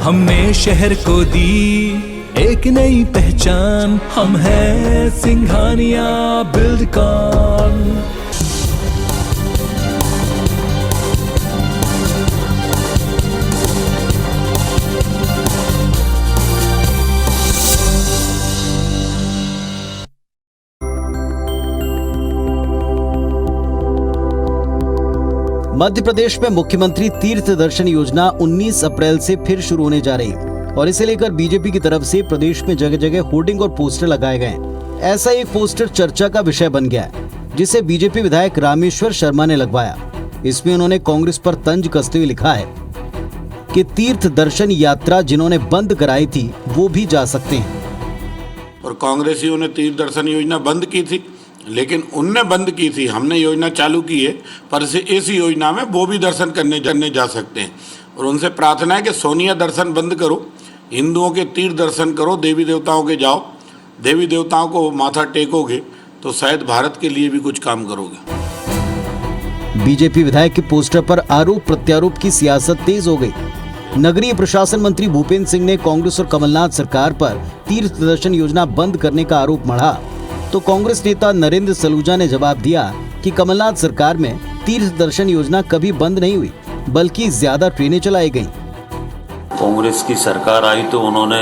हमने शहर को दी एक नई पहचान, हम हैं सिंघानिया बिल्डकॉन। मध्य प्रदेश में मुख्यमंत्री तीर्थ दर्शन योजना 19 अप्रैल से फिर शुरू होने जा रही है और इसे लेकर बीजेपी की तरफ से प्रदेश में जगह जगह होर्डिंग और पोस्टर लगाए गए हैं। ऐसा एक पोस्टर चर्चा का विषय बन गया है, जिसे बीजेपी विधायक रामेश्वर शर्मा ने लगवाया। इसमें उन्होंने कांग्रेस पर तंज कसते हुए लिखा है कि तीर्थ दर्शन यात्रा जिन्होंने बंद कराई थी वो भी जा सकते हैं। और कांग्रेसियों ने तीर्थ दर्शन योजना बंद की थी, लेकिन उनने बंद की थी, हमने योजना चालू की है, पर इस योजना में वो भी दर्शन करने जा सकते हैं। और उनसे प्रार्थना है कि सोनिया दर्शन बंद करो, हिंदुओं के तीर्थ दर्शन करो, देवी देवताओं के जाओ, देवी देवताओं को माथा टेकोगे तो शायद भारत के लिए भी कुछ काम करोगे। बीजेपी विधायक के पोस्टर पर आरोप प्रत्यारोप की सियासत तेज हो गई। नगरीय प्रशासन मंत्री भूपेंद्र सिंह ने कांग्रेस और कमलनाथ सरकार पर तीर्थ दर्शन योजना बंद करने का आरोप मढ़ा, तो कांग्रेस नेता नरेंद्र सलूजा ने जवाब दिया कि कमलनाथ सरकार में तीर्थ दर्शन योजना कभी बंद नहीं हुई, बल्कि ज्यादा ट्रेनें चलाई गईं। कांग्रेस की सरकार आई तो उन्होंने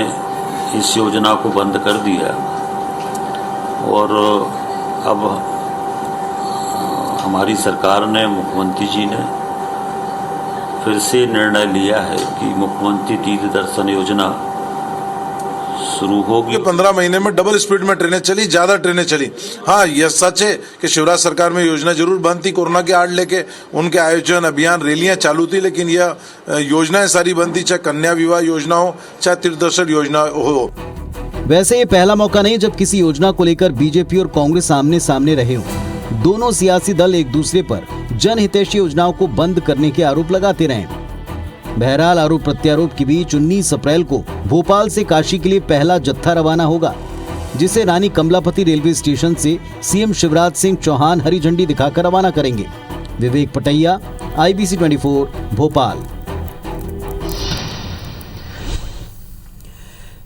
इस योजना को बंद कर दिया और अब हमारी सरकार ने, मुख्यमंत्री जी ने फिर से निर्णय लिया है कि मुख्यमंत्री तीर्थ दर्शन योजना शुरू होगी। 15 महीने में डबल स्पीड में ट्रेनें चली, ज्यादा ट्रेनें चली। हाँ, यह सच है कि शिवराज सरकार में योजना जरूर बंद थी, कोरोना के आड़ लेके उनके आयोजन अभियान रैलियां चालू थी, लेकिन यह योजनाएं सारी बंद थी, चाहे कन्या विवाह योजना हो, चाहे तीर्थ दर्शन योजना हो। वैसे ये पहला मौका नहीं जब किसी योजना को लेकर बीजेपी और कांग्रेस आमने सामने रहे हों। दोनों सियासी दल एक दूसरे पर जनहितैषी योजनाओं को बंद करने के आरोप लगाते रहे। बहरहाल आरोप प्रत्यारोप के बीच 19 अप्रैल को भोपाल से काशी के लिए पहला जत्था रवाना होगा, जिसे रानी कमलापति रेलवे स्टेशन से सीएम शिवराज सिंह चौहान हरी झंडी दिखाकर रवाना करेंगे। विवेक पटैया, IBC 24, भोपाल।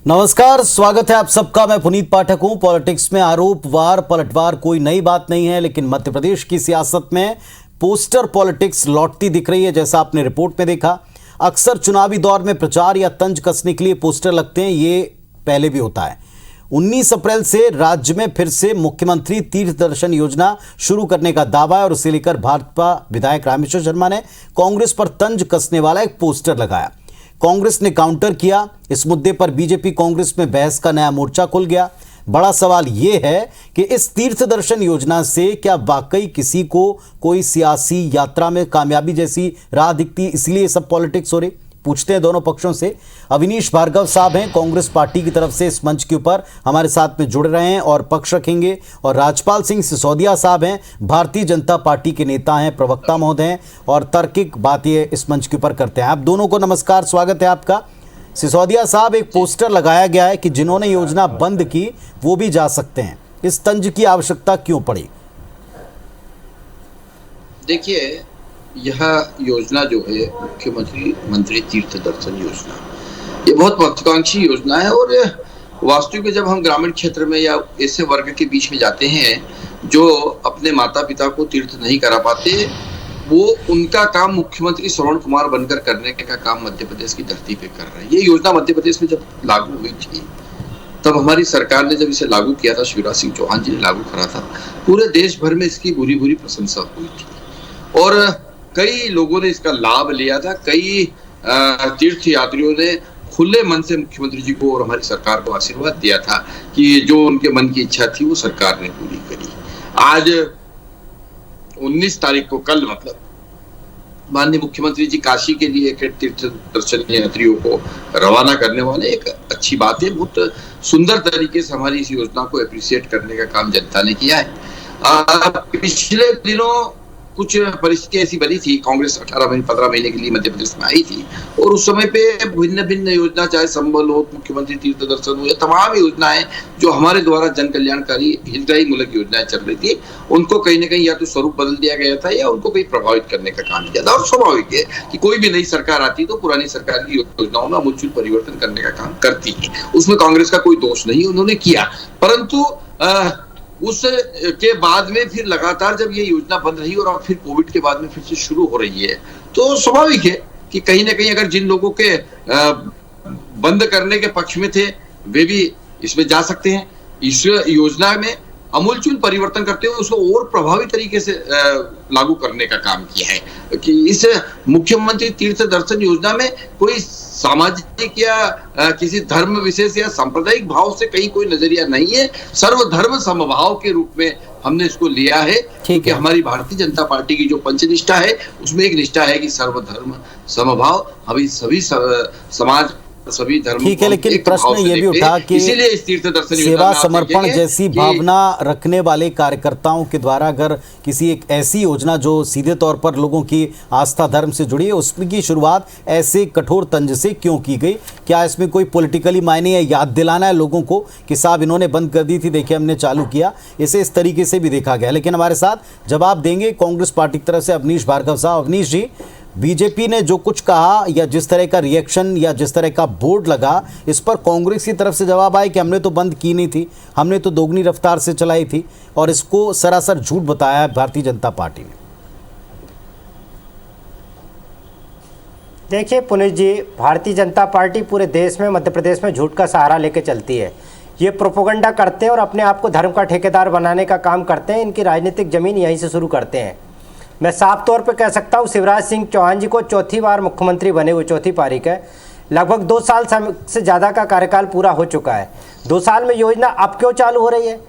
नमस्कार, स्वागत है आप सबका। मैं पुनीत पाठक हूं। पॉलिटिक्स में आरोप वार पलटवार कोई नई बात नहीं है, लेकिन मध्य प्रदेश की सियासत में पोस्टर पॉलिटिक्स लौटती दिख रही है। जैसा आपने रिपोर्ट में देखा, अक्सर चुनावी दौर में प्रचार या तंज कसने के लिए पोस्टर लगते हैं, ये पहले भी होता है। 19 अप्रैल से राज्य में फिर से मुख्यमंत्री तीर्थ दर्शन योजना शुरू करने का दावा है और उसे लेकर भाजपा विधायक रामेश्वर शर्मा ने कांग्रेस पर तंज कसने वाला एक पोस्टर लगाया। कांग्रेस ने काउंटर किया। इस मुद्दे पर बीजेपी कांग्रेस में बहस का नया मोर्चा खुल गया। बड़ा सवाल यह है कि इस तीर्थ दर्शन योजना से क्या वाकई किसी को कोई सियासी यात्रा में कामयाबी जैसी राह दिखती, इसलिए सब पॉलिटिक्स हो रही? पूछते हैं दोनों पक्षों से। अविनीश भार्गव साहब हैं, कांग्रेस पार्टी की तरफ से इस मंच के ऊपर हमारे साथ में जुड़ रहे हैं और पक्ष रखेंगे, और राजपाल सिंह सिसोदिया साहब हैं, भारतीय जनता पार्टी के नेता हैं, प्रवक्ता महोदय हैं और तार्किक बातें इस मंच के ऊपर करते हैं। आप दोनों को नमस्कार, स्वागत है आपका। सिसोदिया साहब, एक पोस्टर लगाया गया है कि जिन्होंने योजना बंद की वो भी जा सकते हैं, इस तंज की आवश्यकता क्यों पड़ी? देखिए, यह योजना जो है मुख्यमंत्री तीर्थ दर्शन योजना, ये बहुत महत्वाकांक्षी योजना है और वास्तविक में जब हम ग्रामीण क्षेत्र में या ऐसे वर्ग के बीच में जाते हैं जो अपने माता पिता को तीर्थ नहीं करा पाते, वो उनका काम मुख्यमंत्री श्रवण कुमार बनकर करने का काम मध्य प्रदेश की धरती पे कर रहे हैं। ये योजना मध्य प्रदेश में जब लागू हुई थी, तब हमारी सरकार ने जब इसे लागू किया था, शिवराज सिंह चौहान जी ने लागू करा था, पूरे देश भर में इसकी बुरी बुरी प्रशंसा हुई थी और कई लोगों ने इसका लाभ लिया था। कई तीर्थ यात्रियों ने खुले मन से मुख्यमंत्री जी को और हमारी सरकार को आशीर्वाद दिया था कि जो उनके मन की इच्छा थी वो सरकार ने पूरी करी। आज 19 तारीख को, कल मतलब, माननीय मुख्यमंत्री जी काशी के लिए तीर्थ दर्शन यात्रियों को रवाना करने वाले, एक अच्छी बात है। बहुत सुंदर तरीके से हमारी इस योजना को एप्रिशिएट करने का काम जनता ने किया है। पिछले दिनों कुछ परिस्थिति ऐसी बनी थी, कांग्रेस 15 महीने के लिए मध्य प्रदेश में आई थी और उस समय पे भिन्न भिन्न योजना, चाहे संबल हो, मुख्यमंत्री तीर्थ दर्शन हो, या तमाम योजनाएं जो हमारे द्वारा जन कल्याणकारी हितग्राही मूलक योजनाएं चल रही थी, उनको कहीं ना कहीं या तो स्वरूप बदल दिया गया था या उनको कहीं प्रभावित करने का काम किया था। और स्वाभाविक है कि कोई भी नई सरकार आती तो पुरानी सरकार की योजनाओं में आमूलचूल परिवर्तन करने का काम करती है, उसमें कांग्रेस का कोई दोष नहीं, उन्होंने किया। परंतु उस के बाद में फिर लगातार जब ये योजना बंद रही और फिर कोविड के बाद में फिर से शुरू हो रही है, तो स्वाभाविक है कि कहीं ना कहीं अगर जिन लोगों के बंद करने के पक्ष में थे वे भी इसमें जा सकते हैं। इस योजना में अमूलचूल परिवर्तन करते हुए उसको और प्रभावी तरीके से लागू करने का काम किया है कि इस मुख्यमंत्री तीर्थ दर्शन योजना में कोई सामाजिक या किसी धर्म विशेष या सांप्रदायिक भाव से कहीं कोई नजरिया नहीं है, सर्वधर्म समभाव के रूप में हमने इसको लिया है। क्योंकि हमारी भारतीय जनता पार्टी की जो पंचनिष्ठा है उसमें एक निष्ठा है कि सर्वधर्म समभाव, हम सभी समाज सभी धर्म। ठीक है, लेकिन प्रश्न ये भी उठा कि इसीलिए इस तीर्थ दर्शन सेवा समर्पण जैसी भावना रखने वाले कार्यकर्ताओं के द्वारा अगर किसी एक ऐसी योजना जो सीधे तौर पर लोगों की आस्था धर्म से जुड़ी है उसकी शुरुआत ऐसे कठोर तंज से क्यों की गई? क्या इसमें कोई पॉलिटिकली मायने या याद दिलाना है लोगों को कि साहब इन्होंने बंद कर दी थी, देखिए हमने चालू किया? इसे इस तरीके से भी देखा गया। लेकिन हमारे साथ जवाब देंगे कांग्रेस पार्टी की तरफ से अवनीश भार्गव साहब। अवनीश जी, बीजेपी ने जो कुछ कहा या जिस तरह का रिएक्शन या जिस तरह का बोर्ड लगा, इस पर कांग्रेस की तरफ से जवाब आया कि हमने तो बंद की नहीं थी, हमने तो दोगुनी रफ्तार से चलाई थी, और इसको सरासर झूठ बताया भारतीय जनता पार्टी ने। देखिए पुनीत जी, भारतीय जनता पार्टी पूरे देश में, मध्य प्रदेश में झूठ का सहारा लेके चलती है। ये प्रोपोगंडा करते हैं और अपने आप को धर्म का ठेकेदार बनाने का काम करते हैं। इनकी राजनीतिक जमीन यहीं से शुरू करते हैं। मैं साफ तौर पे कह सकता हूँ, शिवराज सिंह चौहान जी को चौथी बार मुख्यमंत्री बने हुए, चौथी पारी का लगभग 2 साल से ज़्यादा का कार्यकाल पूरा हो चुका है। 2 साल में योजना अब क्यों चालू हो रही है?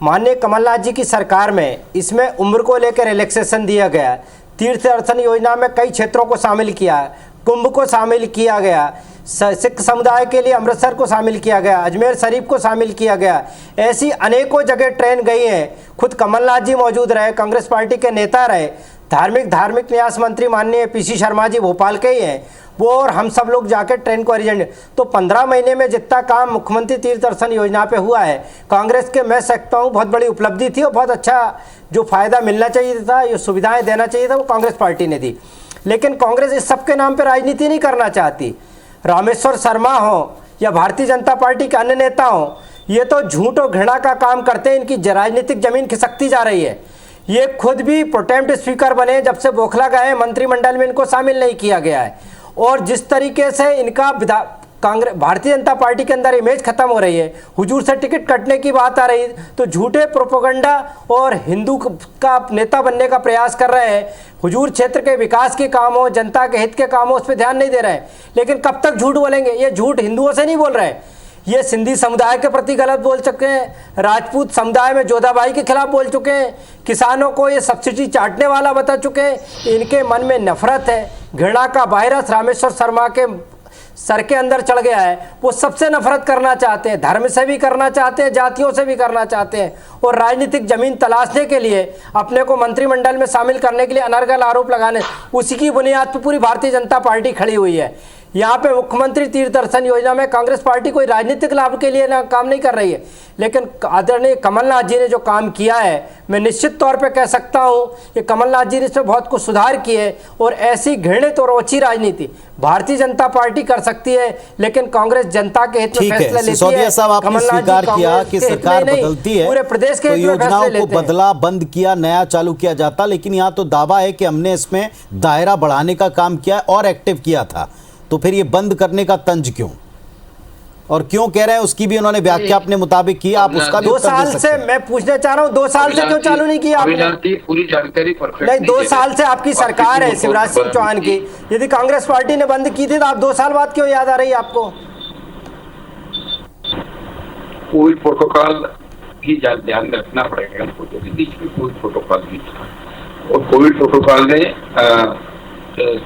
माननीय कमलनाथ जी की सरकार में इसमें उम्र को लेकर रिलैक्सेशन दिया गया। तीर्थ दर्शन योजना में कई क्षेत्रों को शामिल किया, कुंभ को शामिल किया गया, सिख समुदाय के लिए अमृतसर को शामिल किया गया, अजमेर शरीफ को शामिल किया गया। ऐसी अनेकों जगह ट्रेन गई हैं। खुद कमलनाथ जी मौजूद रहे, कांग्रेस पार्टी के नेता रहे, धार्मिक न्यास मंत्री माननीय पीसी शर्मा जी भोपाल के ही हैं वो, और हम सब लोग जाकर ट्रेन को अरेंज। तो 15 महीने में जितना काम मुख्यमंत्री तीर्थ दर्शन योजना पे हुआ है, कांग्रेस के मैं सकता हूँ बहुत बड़ी उपलब्धि थी और बहुत अच्छा जो फायदा मिलना चाहिए था, जो सुविधाएं देना चाहिए था, वो कांग्रेस पार्टी ने दी। लेकिन कांग्रेस इस सब के नाम पर राजनीति नहीं करना चाहती। रामेश्वर शर्मा हो या भारतीय जनता पार्टी के अन्य नेता हो, ये तो झूठ और घृणा का काम करते हैं। इनकी राजनीतिक जमीन खिसकती जा रही है। ये खुद भी प्रोटेम्प्ट स्पीकर बने, जब से बौखला गए मंत्रिमंडल में इनको शामिल नहीं किया गया है। और जिस तरीके से इनका कांग्रेस भारतीय जनता पार्टी के अंदर इमेज खत्म हो रही है, हुजूर से टिकट कटने की बात आ रही है, तो झूठे प्रोपोगंडा और हिंदू का नेता बनने का प्रयास कर रहे हैं। हुजूर क्षेत्र के विकास के काम हो, जनता के हित के काम हो, उस पर ध्यान नहीं दे रहे हैं। लेकिन कब तक झूठ बोलेंगे? ये झूठ हिंदुओं से नहीं बोल रहे हैं, ये सिंधी समुदाय के प्रति गलत बोल चुके हैं, राजपूत समुदाय में जोधाबाई के खिलाफ बोल चुके हैं, किसानों को ये सब्सिडी चाटने वाला बता चुके हैं। इनके मन में नफरत है, घृणा का वायरस रामेश्वर शर्मा के सर के अंदर चढ़ गया है। वो सबसे नफरत करना चाहते हैं, धर्म से भी करना चाहते हैं, जातियों से भी करना चाहते हैं, और राजनीतिक जमीन तलाशने के लिए, अपने को मंत्रिमंडल में शामिल करने के लिए अनर्गल आरोप लगाने, उसी की बुनियाद पर पूरी भारतीय जनता पार्टी खड़ी हुई है। यहाँ पे मुख्यमंत्री तीर्थ दर्शन योजना में कांग्रेस पार्टी कोई राजनीतिक लाभ के लिए ना काम नहीं कर रही है। लेकिन आदरणीय कमलनाथ जी ने जो काम किया है, मैं निश्चित तौर पे कह सकता हूँ कि कमलनाथ जी ने इसमें बहुत कुछ सुधार किए। और ऐसी घृणित और ओछी राजनीति भारतीय जनता पार्टी कर सकती है, लेकिन कांग्रेस जनता के हित में फैसले लेती है। साहब, आपने स्वीकार किया कि सरकार बदलती है, पूरे प्रदेश के योजनाओं को बदला, बंद किया, नया चालू किया जाता, लेकिन यहाँ तो दावा है कि हमने इसमें दायरा बढ़ाने का काम किया और एक्टिव किया था। तो फिर ये बंद करने का तंज क्यों, और क्यों कह रहे हैं उसकी भी उन्होंने व्याख्या अपने मुताबिक की। आप उसका भी 2 साल से मैं पूछना चाह रहा हूँ, 2 साल से क्यों चालू नहीं किया आपने? पूरी जानकारी नहीं, 2 साल से आपकी सरकार है शिवराज सिंह चौहान की। यदि कांग्रेस पार्टी ने बंद की थी तो आप 2 साल बाद क्यों याद आ रही है आपको? कोविड प्रोटोकॉल की ध्यान रखना पड़ेगा हमको, तो बीच में कोविड प्रोटोकॉल भी था, और कोविड प्रोटोकॉल ने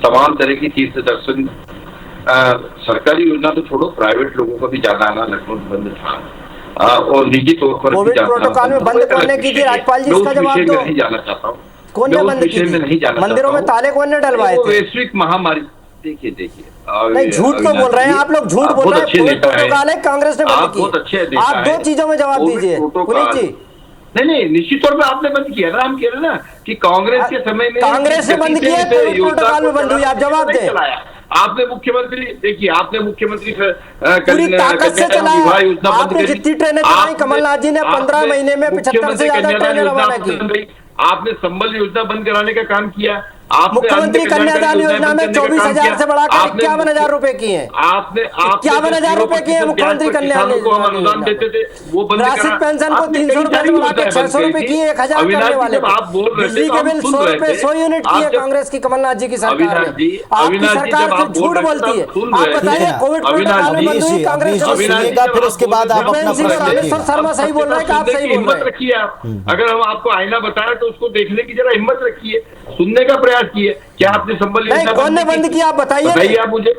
तमाम तरह की तीर्थ दर्शन सरकारी योजना तो छोड़ो, प्राइवेट लोगों का भी जाना आना लगभग बंद था, और निजी तौर पर कोविड प्रोटोकॉल में बंद करने की थी राज्यपाल जी, इसका जवाब दो। नहीं जाना चाहता हूँ, कौन ने मैं उस बंद की विषय में थी? नहीं जाना मंदिरों में चाहता हूं। ताले कौन ने डलवाए वो थे? वैश्विक महामारी, देखिए नहीं, झूठ तो बोल रहे हैं आप लोग, झूठ बोल रहे हैं। कोविड प्रोटोकॉल है, कांग्रेस ने बंद आप बहुत अच्छे की। नेता आप दो हैं। चीजों में जवाब कोविड दीजिए प्रोटोकॉल- पुनीत जी। नहीं, निश्चित तौर पे आपने बंद किया ना, हम कह रहे ना कि कांग्रेस के समय में कांग्रेस ने बंद किया, कोविड प्रोटोकॉल में बंद हुई, आप जवाब दें। आपने मुख्यमंत्री, देखिए आपने मुख्यमंत्री पूरी ताकत से चलाया आपने, जितनी ट्रेनें चलाई कमलनाथ जी ने 15 महीने में 75 से ज्यादा ट्रेनें रवाना की। आपने संबल योजना बंद कराने का काम किया, आपने मुख्यमंत्री कन्यादान योजना में 24,000 से बढ़ाकर 51,000 रुपए किए हैं। आपने 51,000 रुपए किए हैं मुख्यमंत्री कन्यादान अनुदान देते थे, वो बंद राशिद करा। पेंशन को आपने 300 कई रुपए सारी से बढ़ाकर योजनाएं 600 बंद रुपए की। किए, 1,000 अविनाश करने जी, वाले जब आप बोल रहे थे बिजली तो के हम बिल सुन 100 रहे रुपए थे। 100 यूनिट आप किए जब- कांग्रेस की, कमलनाथ जी की सरकार अविनाश ने। जी, आपकी अविनाश जी, सरकार जब आप सिर्फ झूठ बोल रहे थे, बोलती है। आप सुन आप रहे थे। बताइए कोविड अविनाश प्रोटोकॉल में बंद हुई जी, कांग्रेस अविनाश जी, की। सुनिएगा, फिर उसके बाद आप अपना भूपेंद्र सिंह और प्रश्न रामेश्वर रखिएगा। शर्मा सही बोल रहे हैं कि आप सही बोल हिम्मत रहे हैं? रखिए आप, अगर हम आपको आईना बताएं तो उसको देखने की जरा हिम्मत रखिए, सुनने का प्रयास किए। क्या आपने संबल नहीं, कौन ने बंद किया आप बताइए। आप मुझे,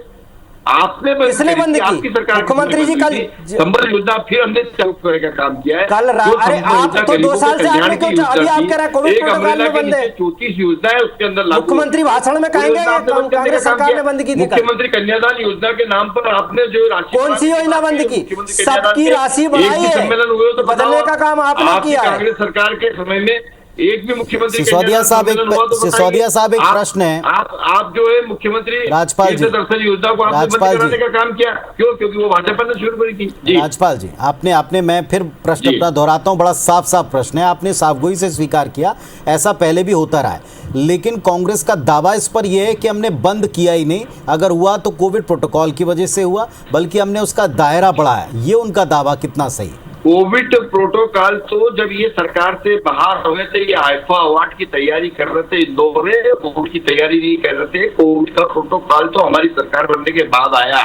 आपने किसने बंद की? आपकी सरकार मुख्यमंत्री जी कल संबल योजना फिर हमने चालू करने का काम किया है। कल अरे आप तो 2 साल से आपने क्यों, अभी आप कह रहे हैं कोविड प्रोटोकॉल में बंद है। 34 योजना है, उसके अंदर लागू मुख्यमंत्री भाषण में कहेंगे कांग्रेस सरकार ने बंद की थी। मुख्यमंत्री कन्यादान योजना के नाम पर आपने जो राशि, कौन सी योजना बंद की? सबकी राशि बढ़ाई है, सम्मेलन हुए तो बदलने का काम आपने किया है। कांग्रेस सरकार के समय में एक भी मुख्यमंत्री सिसोदिया साहब, सिसोदिया साहब, एक प्रश्न है। आप जो है मुख्यमंत्री राजपाल जी, दर्शन योजना को आपने बंद राजपाल कराने जी, का काम किया, क्यों? क्योंकि वो भाजपा ने शुरू करी थी। जी राजपाल जी, आपने मैं फिर प्रश्न जी। अपना दोहराता हूं, बड़ा साफ प्रश्न है। आपने साफगोई से स्वीकार किया, ऐसा पहले भी होता रहा है, लेकिन कांग्रेस का दावा इस पर यह है कि हमने बंद किया ही नहीं, अगर हुआ तो कोविड प्रोटोकॉल की वजह से हुआ, बल्कि हमने उसका दायरा बढ़ाया। ये उनका दावा कितना सही? कोविड प्रोटोकॉल तो जब ये सरकार से बाहर हो गए थे, ये आईफा अवार्ड की तैयारी कर रहे थे, इंदौर में कोविड की तैयारी नहीं कर रहे थे। कोविड का प्रोटोकॉल तो हमारी सरकार बनने के बाद आया।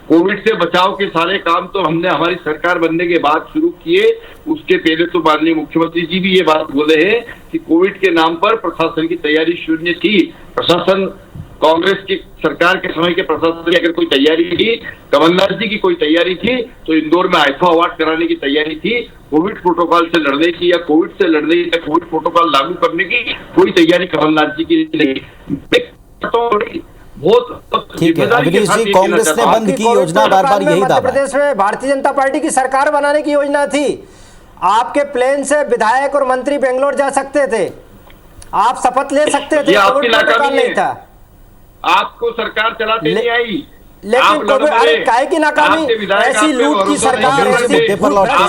कोविड से बचाव के सारे काम तो हमने हमारी सरकार बनने के बाद शुरू किए। उसके पहले तो माननीय मुख्यमंत्री जी भी ये बात बोले हैं कि कोविड के नाम पर प्रशासन की तैयारी शून्य थी। प्रशासन, कांग्रेस की सरकार के समय के प्रशासन की अगर कोई तैयारी थी, कमलनाथ जी की कोई तैयारी थी, तो इंदौर में आईफा अवार्ड कराने की तैयारी थी। कोविड प्रोटोकॉल से लड़ने की या कोविड से लड़ने की या कोविड प्रोटोकॉल लागू करने की कोई तैयारी कमलनाथ जी की नहीं। बहुत ठीक है अवनीश जी, कांग्रेस ने बंद की योजना बार-बार यही दावा। मध्य प्रदेश में भारतीय जनता पार्टी की सरकार बनाने की योजना थी। आपके प्लेन से विधायक और मंत्री बेंगलोर जा सकते थे, आप शपथ ले सकते थे, कोविड प्रोटोकॉल नहीं था। आपको सरकार चलाते नहीं आई, लेकिन कोविड, अरे काहे की नाकामी, ऐसी लूट की सरकार, ऐसी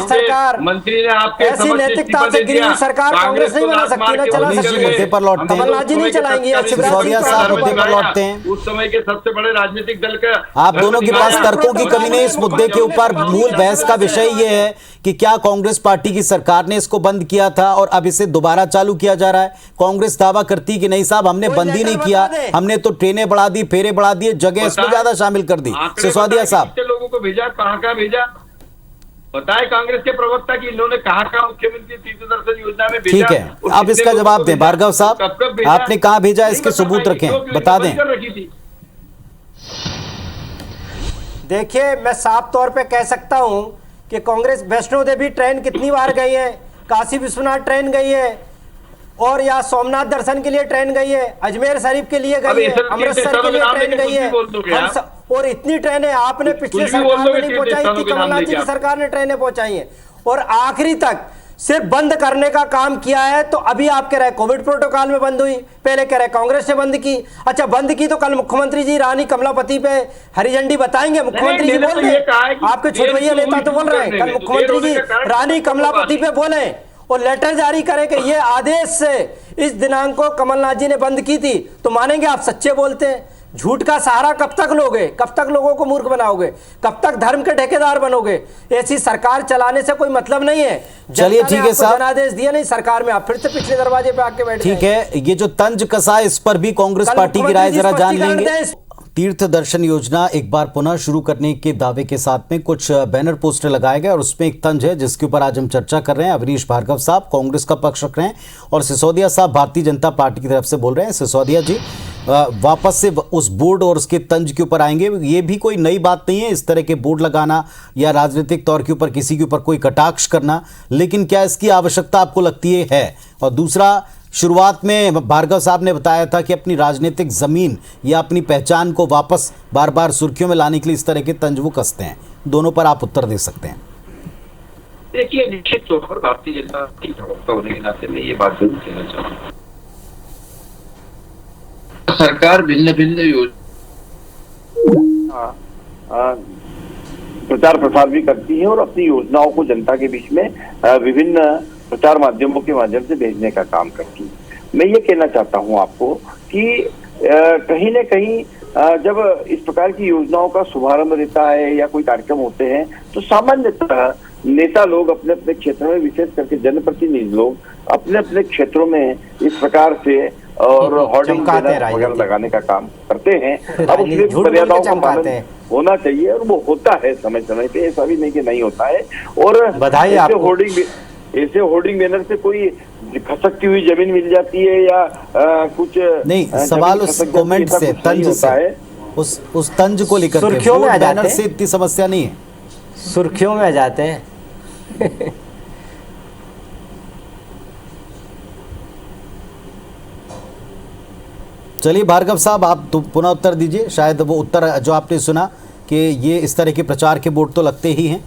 सरकार, मंत्री ने आपके ऐसी नैतिकता से गिरी हुई सरकार कांग्रेस नहीं बना सकती, ना चला सकती। कमलनाथ जी नहीं चलाएंगे, सिसोदिया साहब मुद्दे पर लौटते हैं। उस समय के सबसे बड़े राजनीतिक दल का आप दोनों के पास तर्कों की कमी नहीं। इस मुद्दे के ऊपर मूल बहस का विषय ये है कि क्या कांग्रेस पार्टी की सरकार ने इसको बंद किया था और अब इसे दोबारा चालू किया जा रहा है। कांग्रेस दावा करती कि नहीं साहब, हमने बंद ही नहीं किया, हमने तो ट्रेनें बढ़ा दी, फेरे बढ़ा दिए, जगह इसमें ज्यादा शामिल कर दी। सिसोदिया साहब, लोगों को भेजा, कहाँ भेजा बताए कांग्रेस के प्रवक्ता कि इन्होंने कहाँ मुख्यमंत्री तीर्थ दर्शन योजना में भेजा। ठीक है, अब इसका जवाब दें भार्गव साहब, आपने कहाँ भेजा, इसके सबूत रखें, बता दें। देखिए, मैं साफ तौर पे कह सकता हूं कि कांग्रेस वैष्णो देवी ट्रेन कितनी बार गई है, काशी विश्वनाथ ट्रेन गई है, और यहाँ सोमनाथ दर्शन के लिए ट्रेन गई है, अजमेर शरीफ के लिए गई है, अमृतसर के लिए ट्रेन गई है, और इतनी ट्रेनें आपने पिछले सरकार में नहीं पहुंचाई थी, कमलनाथ जी की सरकार ने ट्रेनें पहुंचाई हैं, और आखिरी तक सिर्फ बंद करने का काम किया है। तो अभी आप कह रहे कोविड प्रोटोकॉल में बंद हुई, पहले कह रहे कांग्रेस ने बंद की। अच्छा, बंद की तो कल मुख्यमंत्री जी रानी कमलापति पे हरी झंडी बताएंगे, मुख्यमंत्री जी बोल रहे, आपके छोटे भैया नेता तो बोल रहे हैं, कल मुख्यमंत्री जी रानी कमलापति पे बोले और लेटर जारी करें कि ये आदेश से इस दिनांक को कमलनाथ जी ने बंद की थी, तो मानेंगे आप सच्चे बोलते हैं। झूठ का सहारा कब तक लोगे, कब तक लोगों को मूर्ख बनाओगे, कब तक धर्म के ठेकेदार बनोगे। ऐसी सरकार चलाने से कोई मतलब नहीं है। चलिए ठीक है साहब, जनादेश दिया नहीं सरकार में, आप फिर से पिछले दरवाजे पे आके बैठ। ठीक है, ये जो तंज कसा इस पर भी कांग्रेस पार्टी की राय जरा जान लेंगे। तीर्थ दर्शन योजना एक बार पुनः शुरू करने के दावे के साथ में कुछ बैनर पोस्टर लगाए गए और उसमें एक तंज है जिसके ऊपर आज हम चर्चा कर रहे हैं। अवनीश भार्गव साहब कांग्रेस का पक्ष रख रहे हैं और सिसोदिया साहब भारतीय जनता पार्टी की तरफ से बोल रहे हैं। सिसोदिया जी वापस से उस बोर्ड और उसके तंज के ऊपर आएंगे। ये भी कोई नई बात नहीं है इस तरह के बोर्ड लगाना या राजनीतिक तौर के ऊपर किसी के ऊपर कोई कटाक्ष करना, लेकिन क्या इसकी आवश्यकता आपको लगती है? और दूसरा, शुरुआत में भार्गव साहब ने बताया था कि अपनी राजनीतिक जमीन या अपनी पहचान को वापस बार बार सुर्खियों में लाने के लिए इस तरह के तंज वो कसते हैं। दोनों पर आप उत्तर दे सकते हैं। देखिए, निश्चित तौर पर भारतीय जनता पार्टी प्रवक्ता होने के नाते मैं ये बात जरूर कहना चाहूंगा, सरकार भिन्न भिन्न प्रचार प्रसार भी करती है और अपनी योजनाओं को जनता के बीच में विभिन्न प्रचार माध्यमों के माध्यम से भेजने का काम करती है। मैं ये कहना चाहता हूं आपको कि कहीं न कहीं जब इस प्रकार की योजनाओं का शुभारंभ रहता है या कोई कार्यक्रम होते हैं तो सामान्यतः नेता लोग अपने अपने क्षेत्र में, विशेष करके जनप्रतिनिधि लोग अपने अपने क्षेत्रों में इस प्रकार से और होर्डिंग वगैरह लगाने का काम करते हैं। अब उसमें मर्यादाओं का पालन होना चाहिए और वो होता है समय समय पे, ऐसा भी नहीं कि नहीं होता है। और ऐसे होर्डिंग बैनर से कोई खसकती हुई जमीन मिल जाती है या कुछ नहीं, सवाल उस कमेंट से, तंज से है, उस तंज को लेकर सुर्खियों में आ जाते बैनर से इतनी समस्या नहीं है, सुर्खियों में आ जाते हैं। चलिए भार्गव साहब, आप तो पुनः उत्तर दीजिए। शायद वो उत्तर जो आपने सुना कि ये इस तरह के प्रचार के बोर्ड तो लगते ही हैं।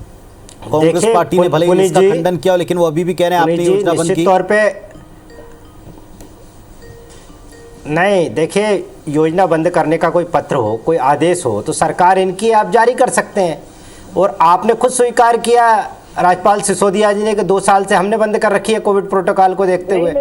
कांग्रेस पार्टी ने भले ही इसका खंडन किया, लेकिन वो अभी भी कह रहे हैं आपने योजना बंद की। तौर पे नहीं, देखिए, योजना बंद करने का कोई पत्र हो, कोई आदेश हो तो सरकार इनकी आप जारी कर सकते हैं। और आपने खुद स्वीकार किया राज्यपाल सिसोदिया जी ने कि 2 साल से हमने बंद कर रखी है कोविड प्रोटोकॉल को देखते हुए।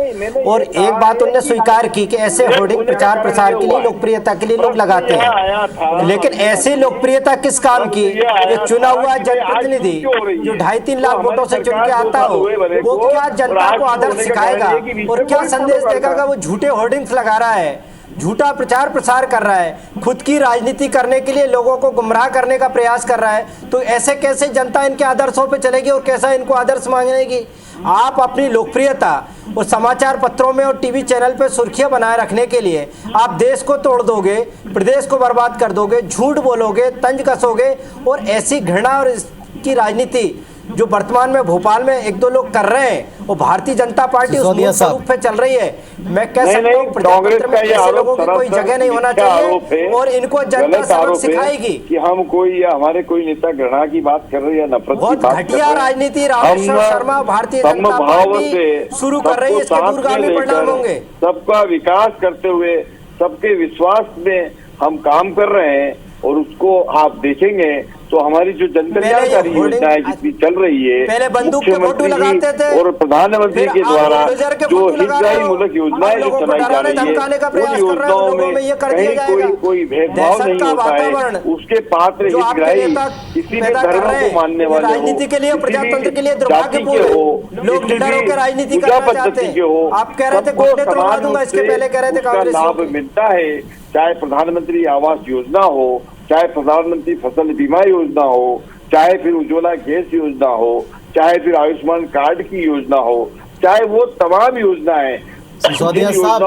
और एक बात उन्होंने स्वीकार की कि ऐसे होर्डिंग प्रचार प्रसार के लिए, लोकप्रियता के लिए लोग लगाते हैं, लेकिन ऐसी लोकप्रियता किस काम की? एक चुना हुआ जनप्रतिनिधि जो 2.5-3 लाख वोटों से चुन के आता हो, वो क्या जनता को आदर्श सिखाएगा और क्या संदेश देगा कि वो झूठे होर्डिंग्स लगा रहा है, झूठा प्रचार प्रसार कर रहा है, खुद की राजनीति करने के लिए लोगों को गुमराह करने का प्रयास कर रहा है? तो ऐसे कैसे जनता इनके आदर्शों पे चलेगी और कैसा इनको आदर्श मांगेगी? आप अपनी लोकप्रियता और समाचार पत्रों में और टीवी चैनल पे सुर्खियां बनाए रखने के लिए आप देश को तोड़ दोगे, प्रदेश को बर्बाद कर दोगे, झूठ बोलोगे, तंज कसोगे और ऐसी घृणा और इसकी राजनीति जो वर्तमान में भोपाल में 1-2 लोग कर रहे हैं और भारतीय जनता पार्टी उस मूल स्वरूप पे चल रही है। मैं कह सकता हूँ प्रजातंत्र में ऐसे लोगों की कोई जगह नहीं होना चाहिए और इनको जनता सबक सिखाएगी कि हम कोई या हमारे कोई नेता घृणा की बात कर रहे हैं या नफरत की बात कर रहे हैं। घटिया राजनीति रामेश्वर शर्मा भारतीय जनता पार्टी शुरू कर रही है, इसके दूरगामी परिणाम होंगे। सबका विकास करते हुए सबके विश्वास में हम काम कर रहे हैं और उसको आप देखेंगे तो हमारी जो जनकल्याणकारी योजनाएं जितनी चल रही है, पहले बंदूक के फोटो लगाते थे और प्रधानमंत्री के द्वारा जो हितग्राही मूलक योजनाएं जो चलाई जा रही है, उन योजनाओं में कहीं कोई भेदभाव नहीं होता है। उसके पात्र हितग्राही किसी भी धर्म को मानने वाले राजनीति के लिए, प्रजातंत्र के लिए दुर्भाग्यपूर्ण लोग लीडरों के राजनीति करना चाहते हैं। आप कह रहे थे घुटने तोड़वा दूंगा, इसके पहले कह रहे थे कांग्रेस लाभ मिलता है, चाहे प्रधानमंत्री आवास योजना हो, चाहे प्रधानमंत्री फसल बीमा योजना हो, चाहे फिर उज्ज्वला गैस योजना हो, चाहे फिर आयुष्मान कार्ड की योजना हो, चाहे वो तमाम योजनाएं। सिसोदिया साहब,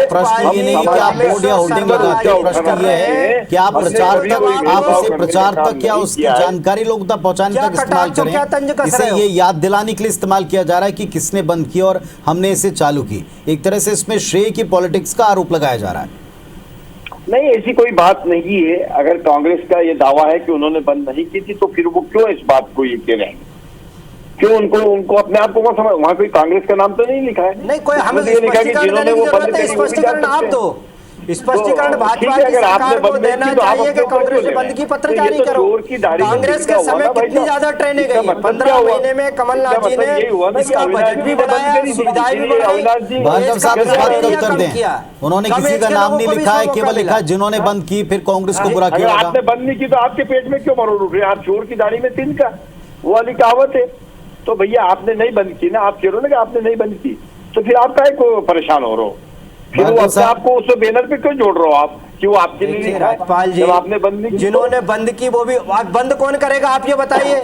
प्रश्न ये नहीं कि आप बोर्ड या होर्डिंग लगाते हो, प्रश्न ये है कि आप प्रचार तक, आप इसे प्रचार तक या उसकी जानकारी लोगों तक पहुंचाने तक इस्तेमाल करें। इसे ये याद दिलाने के लिए इस्तेमाल किया जा रहा है कि किसने बंद की और हमने इसे चालू की। एक तरह से इसमें श्रेय की पॉलिटिक्स का आरोप लगाया जा रहा है। नहीं, ऐसी कोई बात नहीं है। अगर कांग्रेस का ये दावा है कि उन्होंने बंद नहीं की थी तो फिर वो क्यों इस बात को ये कह रहे हैं? क्यों उनको अपने आप को कौन समझ, वहाँ कोई कांग्रेस का नाम तो नहीं लिखा है। नहीं, कोई हमें स्पष्टीकरण आप दो, स्पष्टीकरण भाजपा की सरकार को देना चाहिए कि कांग्रेस ने बंद की, पत्र जारी करो। कांग्रेस के समय कितनी ज्यादा ट्रेनें गई, 15 महीने में कमलनाथ जी ने इसका बजट भी बढ़ाया, सुविधाएं भी बढ़ाई। भार्गव साहब इस बात का उत्तर दें, उन्होंने किसी का नाम नहीं लिखा है, केवल लिखा जिन्होंने बंद की, फिर कांग्रेस को बुरा किया। आपने बंद नहीं की तो आपके पेट में क्यों मरोड़ उठ रहे? आप चोर की दाढ़ी में तिनका, वो वाली कहावत है। तो भैया आपने नहीं बंद की ना, आप कह रहे हो ना कि आपने नहीं बंद की, तो फिर आप काहे को परेशान हो रहे हो? फिर वो अपने आपको उस बैनर पे क्यों जोड़ रहे हो आप कि वो आपके लिए? राज्यपाल जी, आपने बंद नहीं की, जिन्होंने बंद की वो भी बंद कौन करेगा? आप ये बताइए,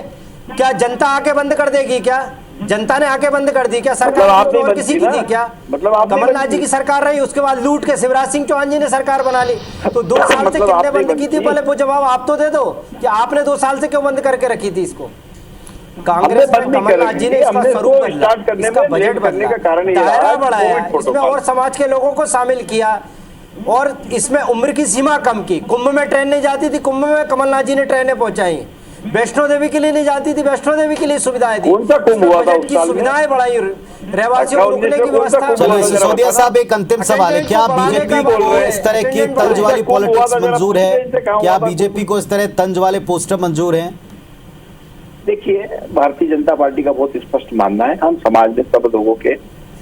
क्या जनता आके बंद कर देगी? क्या जनता ने आके बंद कर दी? क्या सरकार और किसी की थी क्या? मतलब कमलनाथ जी की सरकार रही, उसके बाद लूट के शिवराज सिंह चौहान जी ने सरकार बना ली। तो 2 साल से कितने बंद की थी? पहले वो जवाब आप तो दे दो कि आपने 2 साल से क्यों बंद करके रखी थी इसको। कांग्रेस हमने बंद नहीं कमलनाथ जी ने करी, इसका हमने स्वरूप इसको बदला, स्टार्ट करने इसका में बजट लेट करने बदला, का कारण ये रहा दायरा बढ़ाया, कोविड इसमें प्रोटोकॉल। और समाज के लोगों को शामिल किया और इसमें उम्र की सीमा कम की। कुंभ में ट्रेन नहीं जाती थी, कुंभ में कमलनाथ जी ने ट्रेनें पहुंचाई। वैष्णो देवी के लिए नहीं जाती थी, वैष्णो देवी के लिए सुविधाएं दी। कौन सा कुंभ हुआ था बजट उस की साल में? सुविधाएं बढ़ाई, रहवासियों को रुकने की व्यवस्था। चलो सिसोदिया साहब, एक अंतिम सवाल है, क्या बीजेपी को इस तरह की तंज वाली पॉलिटिक्स मंजूर है? क्या बीजेपी को इस तरह तंज वाले पोस्टर मंजूर हैं? देखिए, भारतीय जनता पार्टी का बहुत स्पष्ट मानना है, हम समाज में सब लोगों के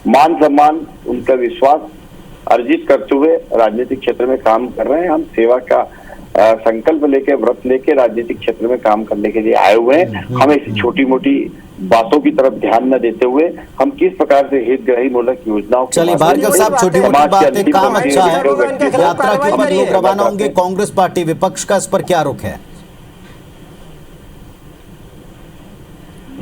मान सम्मान, उनका विश्वास अर्जित करते हुए राजनीतिक क्षेत्र में काम कर रहे हैं। हम सेवा का संकल्प लेके, व्रत लेके राजनीतिक क्षेत्र में काम करने के लिए आए हुए हैं। हम ऐसी छोटी मोटी बातों की तरफ ध्यान न देते हुए हम किस प्रकार से हितग्राही मूलक योजनाओं के चलिए माध्यम भार्गव से साहब, छोटी मोटी समाज के बातें, अंतिम काम वर्ग अच्छा है। के व्यक्ति को यात्रा के बाद लोग रवाना होंगे, बताते हैं। कांग्रेस पार्टी विपक्ष का इस पर क्या रुख है?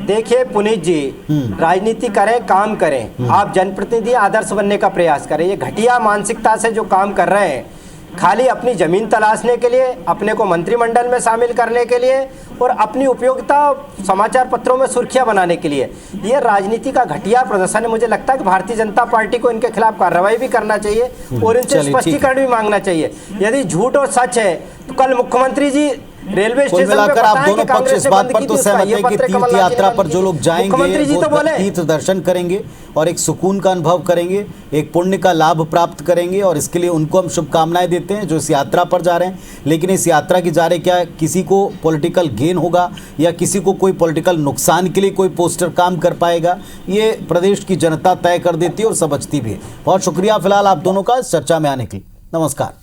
देखिए पुनीत जी, राजनीति करें, काम करें, आप जनप्रतिनिधि आदर्श बनने का प्रयास करें। ये घटिया मानसिकता से जो काम कर रहे हैं, खाली अपनी जमीन तलाशने के लिए, अपने को मंत्रिमंडल में शामिल करने के लिए और अपनी उपयोगिता समाचार पत्रों में सुर्खियां बनाने के लिए, ये राजनीति का घटिया प्रदर्शन है। मुझे लगता है कि भारतीय जनता पार्टी को इनके खिलाफ कार्रवाई भी करना चाहिए और इनसे स्पष्टीकरण भी मांगना चाहिए। यदि झूठ और सच है तो कल मुख्यमंत्री जी रेलवे कुल स्टेशन पे मिलाकर आप बताएं दोनों कि पक्ष कांग्रेस इस ने बात बंद पर की तो थी, उसका सहमत ये है कि पत्र तीर्थ कमलनाथ जी ने यात्रा बंद पर की जो थी। लोग जाएंगे मुख्यमंत्री जी वो तो बोले तीर्थ दर्शन करेंगे और एक सुकून का अनुभव करेंगे, एक पुण्य का लाभ प्राप्त करेंगे और इसके लिए उनको हम शुभकामनाएं देते हैं जो इस यात्रा पर जा रहे हैं। लेकिन इस यात्रा की जा रहे क्या किसी को पॉलिटिकल गेन होगा या किसी को कोई पॉलिटिकल नुकसान के लिए कोई पोस्टर काम कर पाएगा, ये प्रदेश की जनता तय कर देती है और समझती भी है। बहुत शुक्रिया फिलहाल आप दोनों का इस चर्चा में आने के लिए। नमस्कार।